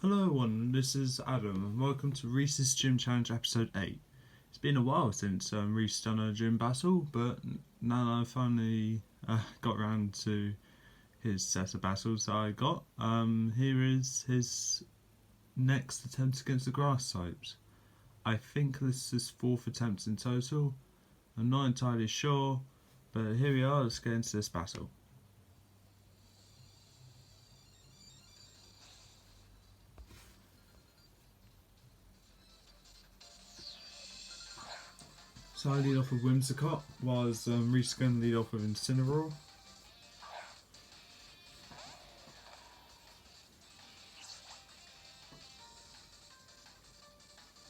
Hello everyone, this is Adam and welcome to Rhys's Gym Challenge episode 8. It's been a while since Rhys done a gym battle, but now that I finally got around to his set of battles that I got, here is his next attempt against the grass types. I think this is 4th attempt in total. I'm not entirely sure, but here we are, let's get into this battle. So I lead off with Whimsicott, whilst Rhys going to lead off with Incineroar.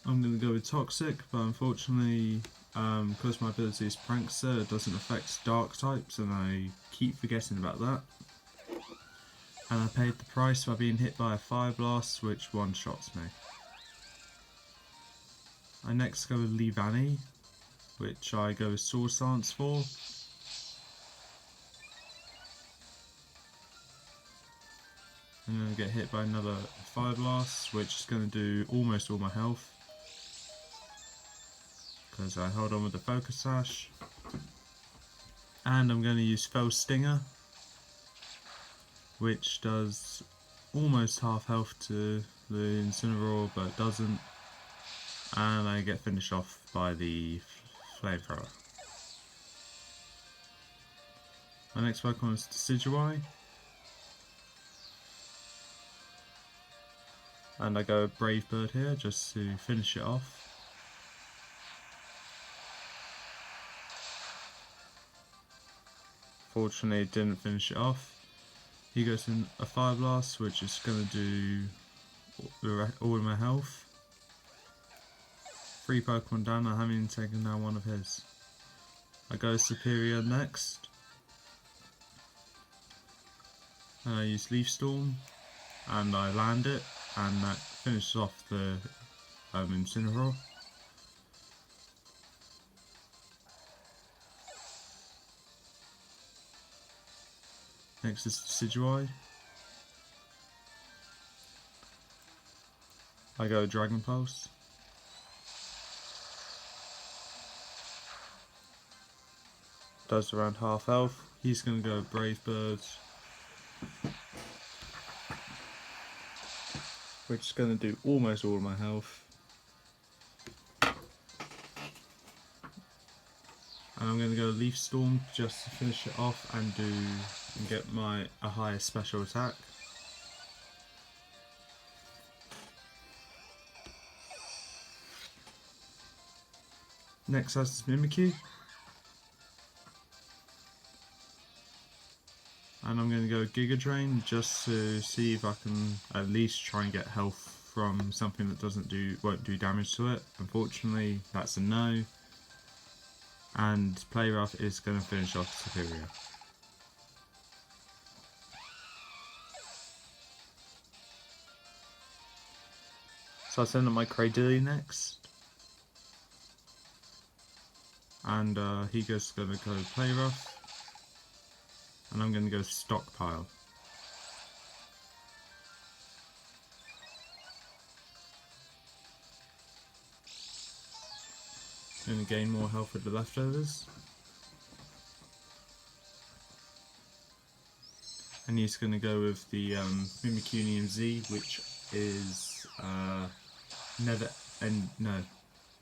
I'm going to go with Toxic, but unfortunately, because my ability is Prankster, it doesn't affect Dark types, and I keep forgetting about that. And I paid the price by being hit by a Fire Blast, which one-shots me. I next go with Leavanny, which I go with Sword Stance for. I'm going to get hit by another Fire Blast, which is going to do almost all my health, because I hold on with the Focus Sash. And I'm going to use Fell Stinger, which does almost half health to the Incineroar, but it doesn't. And I get finished off by the Flamethrower. My next Pokemon is Decidueye. And I go Brave Bird here just to finish it off. Fortunately, it didn't finish it off. He goes in a Fire Blast, which is going to do all of my health. 3 Pokemon down, I haven't even taken down one of his. I go Superior next. And I use Leaf Storm, and I land it, and that finishes off the Incineroar. Next is Decidueye. I go Dragon Pulse. Does around half health. He's going to go Brave Bird, which is going to do almost all of my health. And I'm going to go Leaf Storm just to finish it off and get a higher special attack. Next has this Mimikyu. And I'm going to go Giga Drain just to see if I can at least try and get health from something that won't do damage to it. Unfortunately, that's a no. And Play Rough is going to finish off Superior. So I send up my Cradilly next. And he goes going to go Play Rough. And I'm going to go Stockpile. Going to gain more health with the leftovers. And he's going to go with the Mimikyu Z, which is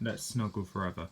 Let's Snuggle Forever.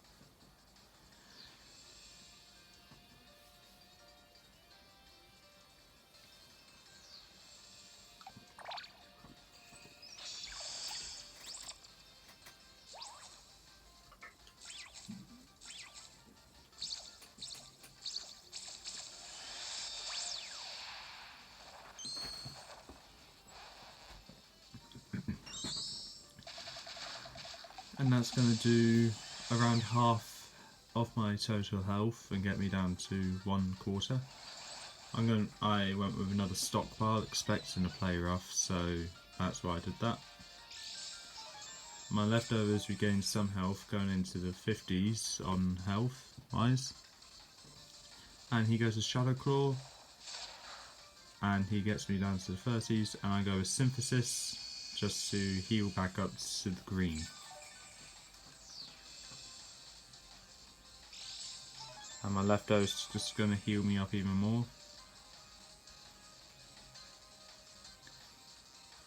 And that's going to do around half of my total health and get me down to 1/4. I went with another Stockpile, expecting to Play Rough, so that's why I did that. My leftovers regained some health, going into the 50s on health wise. And he goes to Shadow Claw, and he gets me down to the 30s, and I go with Synthesis just to heal back up to the green. And my leftovers just going to heal me up even more.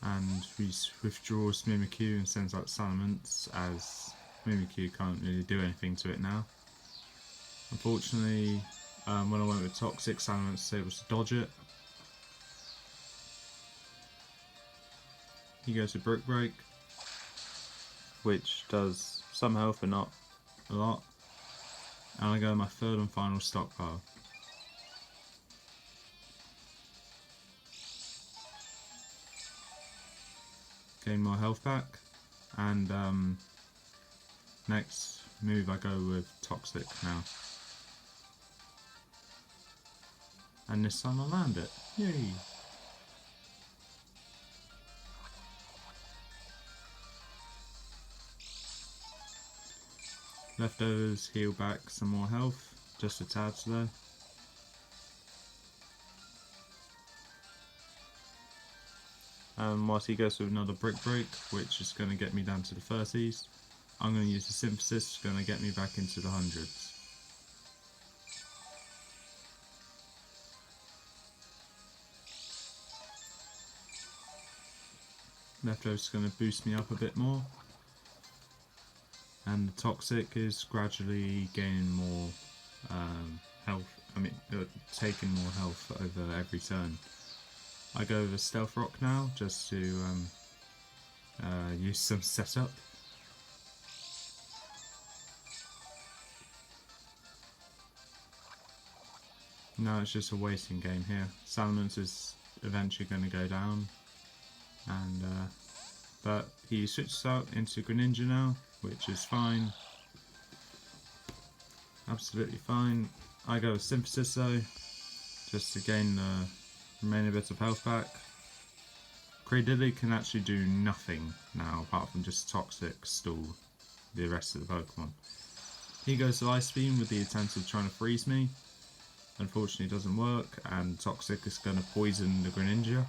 And Rhys withdraws Mimikyu and sends out Salamence, as Mimikyu can't really do anything to it now. Unfortunately, when I went with Toxic, Salamence was able to dodge it. He goes to Brick Break, which does some health but not a lot. And I go with my third and final stockpile. Gain more health back, and next move I go with Toxic now. And this time I land it. Yay! Leftovers heal back some more health, just a tad though. Whilst he goes with another Brick Break, which is going to get me down to the 30s, I'm going to use the Synthesis, going to get me back into the 100s. Leftovers is going to boost me up a bit more. And the Toxic is gradually gaining more health, taking more health over every turn. I go with a Stealth Rock now, just to use some setup. Now it's just a waiting game here. Salamence is eventually going to go down, and but he switches out into Greninja now, which is fine, absolutely fine. I go with Synthesis though, just to gain the remaining bits of health back. Cradily can actually do nothing now apart from just Toxic stall the rest of the Pokemon. He goes to Ice Beam with the intent of trying to freeze me. Unfortunately it doesn't work, and Toxic is going to poison the Greninja.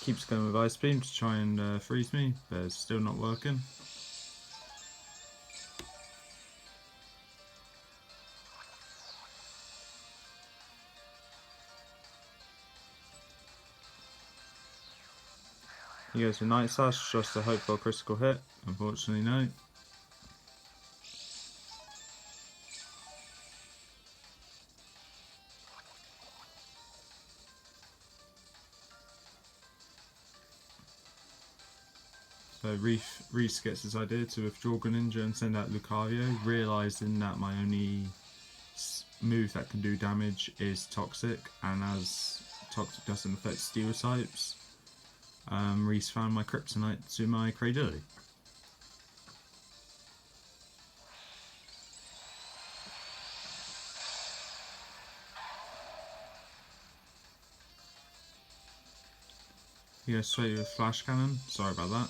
Keeps going with Ice Beam to try and freeze me, but it's still not working. He goes for Night Slash just to hope for a critical hit. Unfortunately, no. So Rhys gets his idea to withdraw Greninja and send out Lucario, realising that my only move that can do damage is Toxic, and as Toxic doesn't affect Steel types, Rhys found my Kryptonite to my Cradily. He goes straight with Flash Cannon, sorry about that.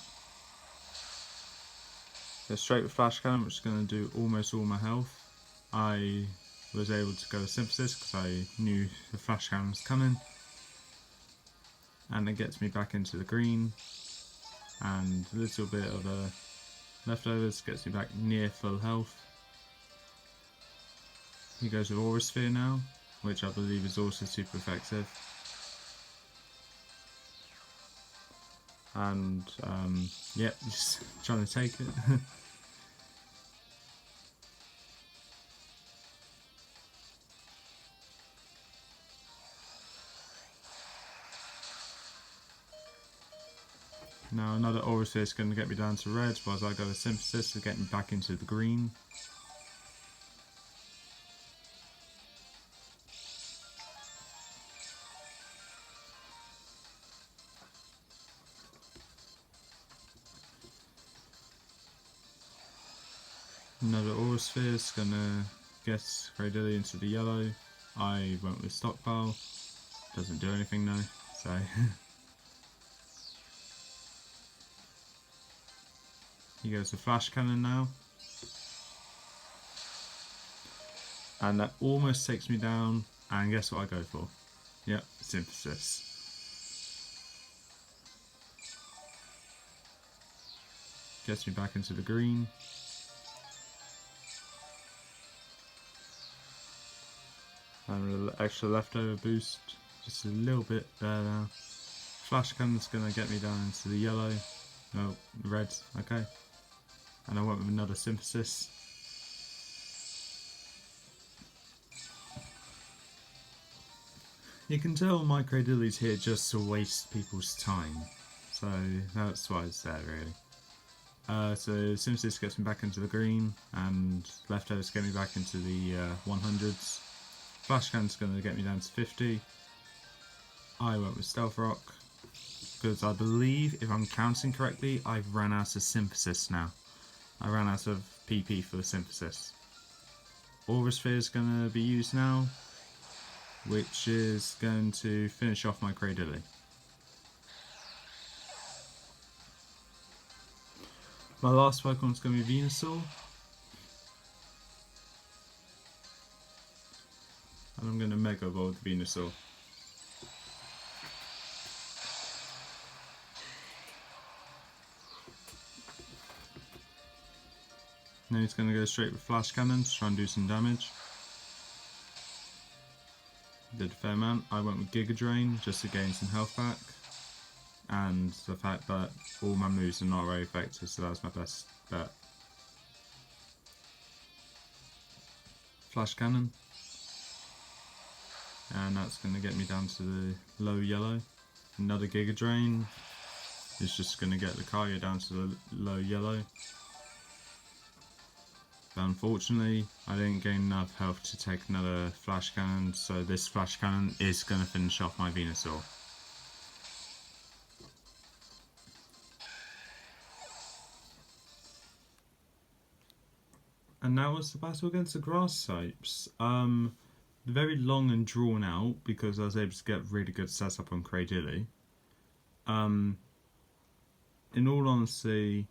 Go straight with Flash Cannon, which is going to do almost all my health. I was able to go with Synthesis because I knew the Flash Cannon was coming. And it gets me back into the green. And a little bit of leftovers gets me back near full health. He goes with Aura Sphere now, which I believe is also super effective. And yep, just trying to take it. Now another Aura Sphere is going to get me down to red, whilst I go with Synthesis to get me back into the green. Another Aura Sphere is going to get Cradily into the yellow. I went with Stockpile. Doesn't do anything though, so he goes to Flash Cannon now. And that almost takes me down, and guess what I go for? Yep, Synthesis. Gets me back into the green. And a little extra leftover boost, just a little bit there now. Flash Cannon's gonna get me down into the yellow. No, red, okay. And I went with another Synthesis. You can tell my Cradilly's here just to waste people's time. So that's why it's there really. So Synthesis gets me back into the green, and leftovers get me back into the 100s. Flash Cannon's going to get me down to 50. I went with Stealth Rock, because I believe, if I'm counting correctly, I've ran out of Synthesis now. I ran out of PP for the Synthesis. Aura Sphere is going to be used now, which is going to finish off my Cradilly. My last Pokemon is going to be Venusaur. And I'm going to Mega Evolve the Venusaur. Now he's going to go straight with Flash Cannon to try and do some damage. Did a fair amount. I went with Giga Drain just to gain some health back. And the fact that all my moves are not very effective, so that was my best bet. Flash Cannon. And that's going to get me down to the low yellow. Another Giga Drain is just going to get the Lucario down to the low yellow. But unfortunately, I didn't gain enough health to take another Flash Cannon, so this Flash Cannon is going to finish off my Venusaur. And that was the battle against the grass types. Very long and drawn out because I was able to get really good setup on Cradilly. In all honesty,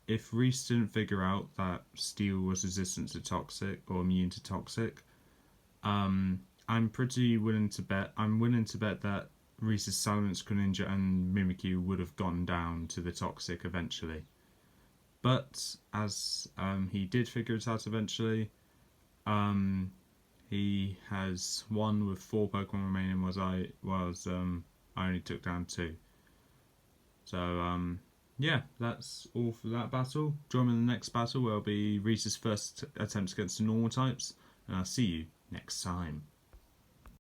if Rhys didn't figure out that Steel was resistant to Toxic or immune to Toxic, I'm pretty willing to bet. I'm willing to bet that Rhys's Silence, Greninja, and Mimikyu would have gone down to the Toxic eventually. But as he did figure it out eventually, he has won with 4 Pokemon remaining, I only took down 2. So yeah, that's all for that battle. Join me in the next battle where it'll be Rhys's first attempt against the normal types, and I'll see you next time.